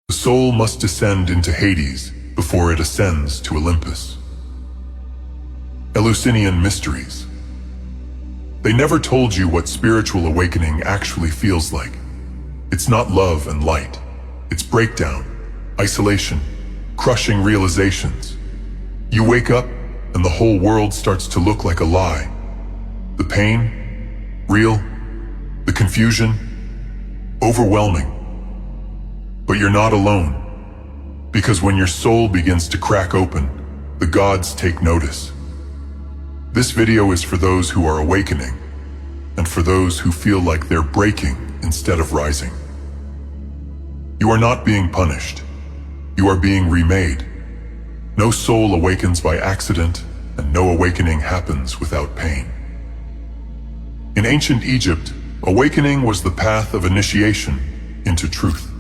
The soul must descend into Hades before it ascends to Olympus. Eleusinian mysteries. They never told you what spiritual awakening actually feels like. It's not love and light. It's breakdown, isolation, crushing realizations. You wake up and the whole world starts to look like a lie. The pain, real. The confusion, overwhelming. But you're not alone, because when your soul begins to crack open, the gods take notice. This video is for those who are awakening, and for those who feel like they're breaking instead of rising. You are not being punished. You are being remade. No soul awakens by accident, and no awakening happens without pain. In ancient Egypt, awakening was the path of initiation into truth.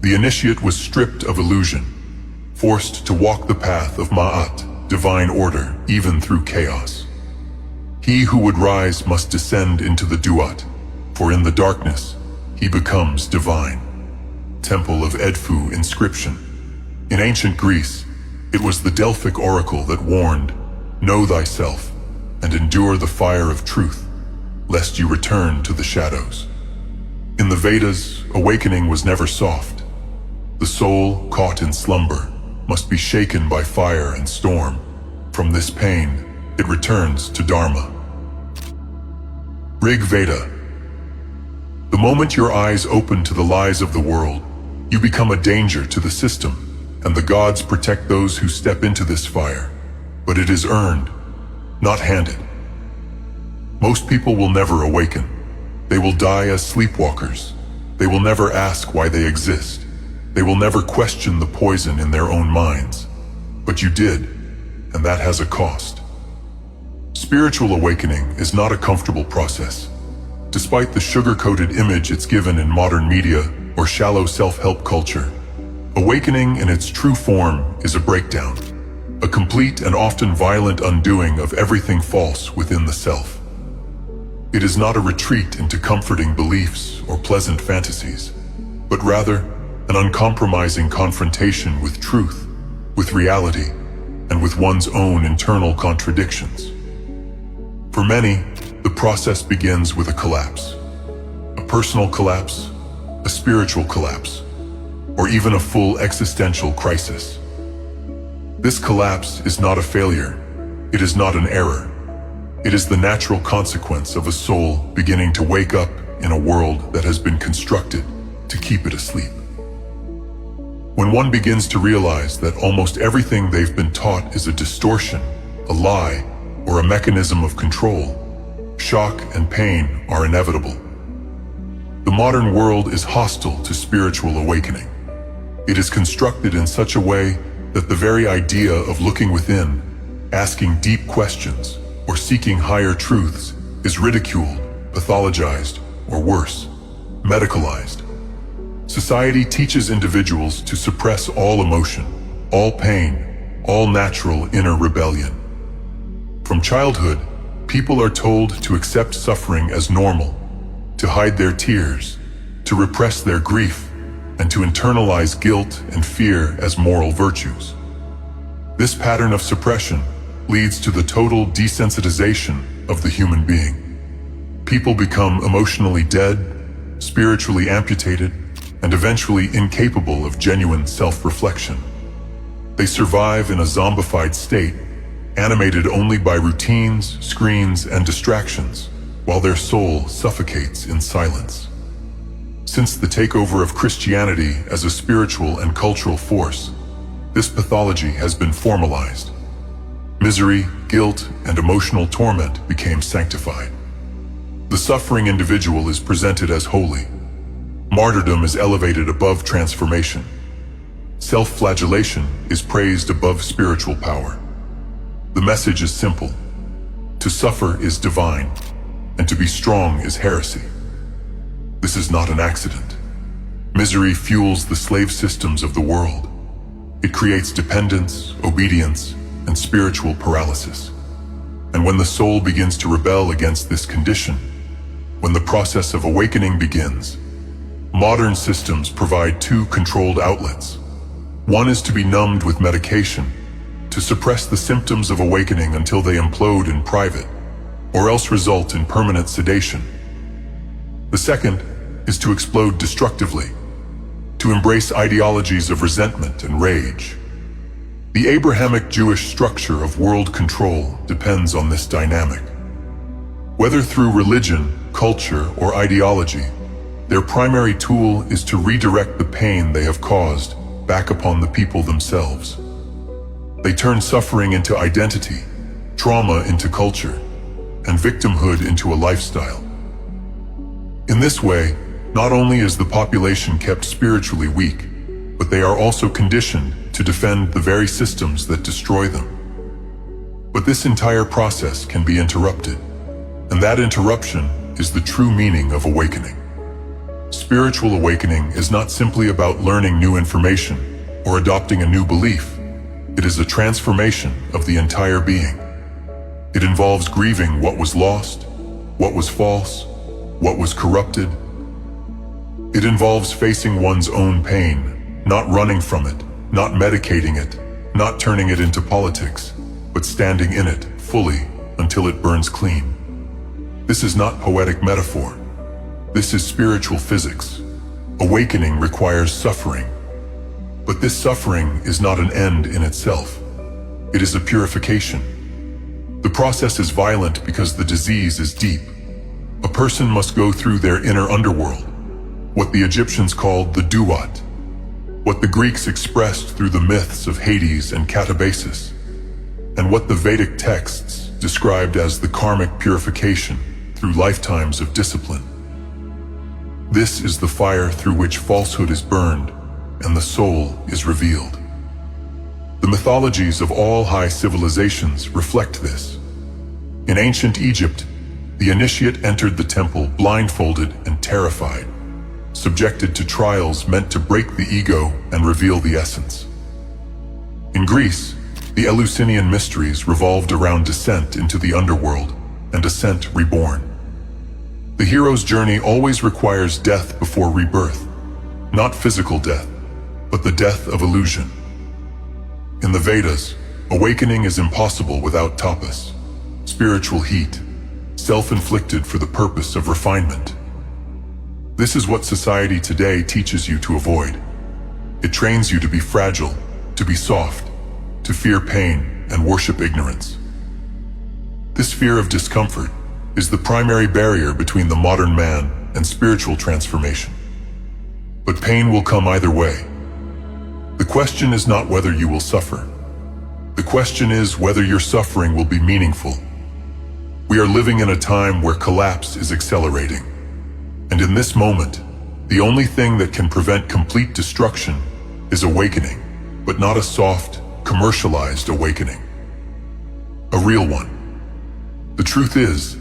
The initiate was stripped of illusion, forced to walk the path of Ma'at, divine order, even through chaos. He who would rise must descend into the Duat, for in the darkness, he becomes divine. Temple of Edfu inscription. In ancient Greece, it was the Delphic oracle that warned, "Know thyself, and endure the fire of truth, lest you return to the shadows." In the Vedas, awakening was never soft. The soul, caught in slumber, must be shaken by fire and storm. From this pain, it returns to Dharma. Rig Veda. The moment your eyes open to the lies of the world, you become a danger to the system, and the gods protect those who step into this fire. But it is earned, not handed. Most people will never awaken. They will die as sleepwalkers. They will never ask why they exist. They will never question the poison in their own minds. But you did, and that has a cost. Spiritual awakening is not a comfortable process. Despite the sugar-coated image it's given in modern media or shallow self-help culture, awakening in its true form is a breakdown, a complete and often violent undoing of everything false within the self. It is not a retreat into comforting beliefs or pleasant fantasies, but rather an uncompromising confrontation with truth, with reality, and with one's own internal contradictions. For many, the process begins with a collapse. A personal collapse, a spiritual collapse, or even a full existential crisis. This collapse is not a failure. It is not an error. It is the natural consequence of a soul beginning to wake up in a world that has been constructed to keep it asleep. When one begins to realize that almost everything they've been taught is a distortion, a lie, or a mechanism of control, shock and pain are inevitable. The modern world is hostile to spiritual awakening. It is constructed in such a way that the very idea of looking within, asking deep questions, or seeking higher truths is ridiculed, pathologized, or worse, medicalized. Society teaches individuals to suppress all emotion, all pain, all natural inner rebellion. From childhood, people are told to accept suffering as normal, to hide their tears, to repress their grief, and to internalize guilt and fear as moral virtues. This pattern of suppression leads to the total desensitization of the human being. People become emotionally dead, spiritually amputated, and eventually incapable of genuine self-reflection. They survive in a zombified state, animated only by routines, screens, and distractions, while their soul suffocates in silence. Since the takeover of Christianity as a spiritual and cultural force, this pathology has been formalized. Misery, guilt, and emotional torment became sanctified. The suffering individual is presented as holy. Martyrdom is elevated above transformation. Self-flagellation is praised above spiritual power. The message is simple. To suffer is divine, and to be strong is heresy. This is not an accident. Misery fuels the slave systems of the world. It creates dependence, obedience, and spiritual paralysis. And when the soul begins to rebel against this condition, when the process of awakening begins, Modern systems provide two controlled outlets. One is to be numbed with medication, to suppress the symptoms of awakening until they implode in private, or else result in permanent sedation. The second is to explode destructively, to embrace ideologies of resentment and rage. The Abrahamic Jewish structure of world control depends on this dynamic. Whether through religion, culture, or ideology, their primary tool is to redirect the pain they have caused back upon the people themselves. They turn suffering into identity, trauma into culture, and victimhood into a lifestyle. In this way, not only is the population kept spiritually weak, but they are also conditioned to defend the very systems that destroy them. But this entire process can be interrupted, and that interruption is the true meaning of awakening. Spiritual awakening is not simply about learning new information or adopting a new belief. It is a transformation of the entire being. It involves grieving what was lost, what was false, what was corrupted. It involves facing one's own pain, not running from it, not medicating it, not turning it into politics, but standing in it fully until it burns clean. This is not poetic metaphor. This is spiritual physics. Awakening requires suffering. But this suffering is not an end in itself. It is a purification. The process is violent because the disease is deep. A person must go through their inner underworld, what the Egyptians called the duat, what the Greeks expressed through the myths of Hades and Catabasis, and what the Vedic texts described as the karmic purification through lifetimes of discipline. This is the fire through which falsehood is burned and the soul is revealed. The mythologies of all high civilizations reflect this. In ancient Egypt, the initiate entered the temple blindfolded and terrified, subjected to trials meant to break the ego and reveal the essence. In Greece, the Eleusinian mysteries revolved around descent into the underworld and ascent reborn. The hero's journey always requires death before rebirth, not physical death, but the death of illusion. In the Vedas, awakening is impossible without tapas, spiritual heat, self-inflicted for the purpose of refinement. This is what society today teaches you to avoid. It trains you to be fragile, to be soft, to fear pain and worship ignorance. This fear of discomfort is the primary barrier between the modern man and spiritual transformation. But pain will come either way. The question is not whether you will suffer. The question is whether your suffering will be meaningful. We are living in a time where collapse is accelerating. And in this moment, the only thing that can prevent complete destruction is awakening, but not a soft, commercialized awakening. A real one. The truth is,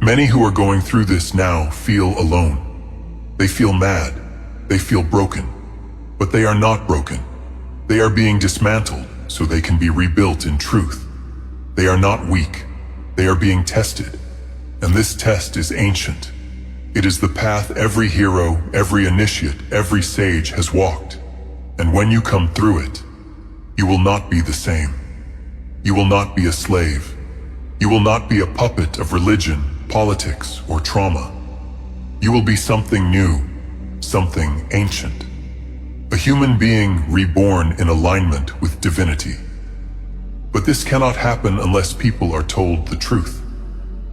many who are going through this now feel alone. They feel mad. They feel broken. But they are not broken. They are being dismantled so they can be rebuilt in truth. They are not weak. They are being tested. And this test is ancient. It is the path every hero, every initiate, every sage has walked. And when you come through it, you will not be the same. You will not be a slave. You will not be a puppet of religion, politics, or trauma. You will be something new, something ancient. A human being reborn in alignment with divinity. But this cannot happen unless people are told the truth,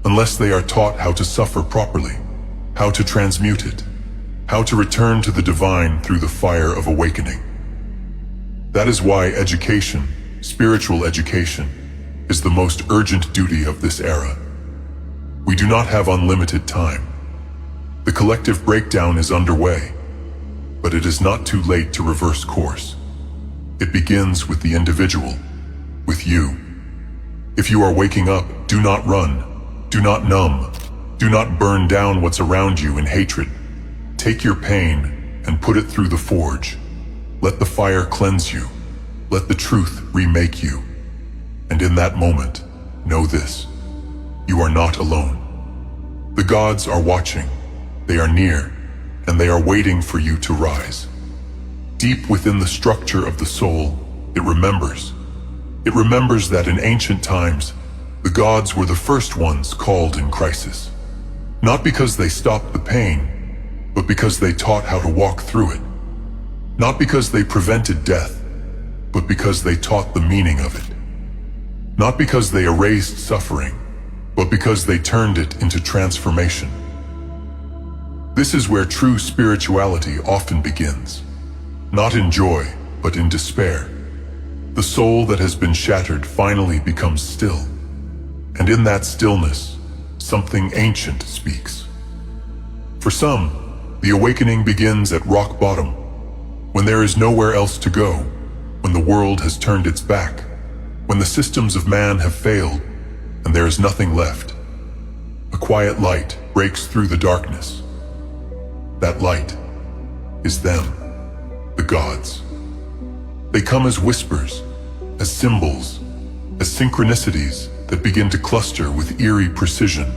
unless they are taught how to suffer properly, how to transmute it, how to return to the divine through the fire of awakening. That is why education, spiritual education, is the most urgent duty of this era. We do not have unlimited time. The collective breakdown is underway, but it is not too late to reverse course. It begins with the individual, with you. If you are waking up, do not run, do not numb, do not burn down what's around you in hatred. Take your pain and put it through the forge. Let the fire cleanse you. Let the truth remake you. And in that moment, know this: you are not alone. The gods are watching. They are near. and they are waiting for you to rise. Deep within the structure of the soul, it remembers. It remembers that in ancient times, the gods were the first ones called in crisis. Not because they stopped the pain, but because they taught how to walk through it. Not because they prevented death, but because they taught the meaning of it. Not because they erased suffering, but because they turned it into transformation. This is where true spirituality often begins. Not in joy, but in despair. The soul that has been shattered finally becomes still. And in that stillness, something ancient speaks. For some, the awakening begins at rock bottom, when there is nowhere else to go, when the world has turned its back, when the systems of man have failed, and there is nothing left. A quiet light breaks through the darkness. That light is them, the gods. They come as whispers, as symbols, as synchronicities that begin to cluster with eerie precision.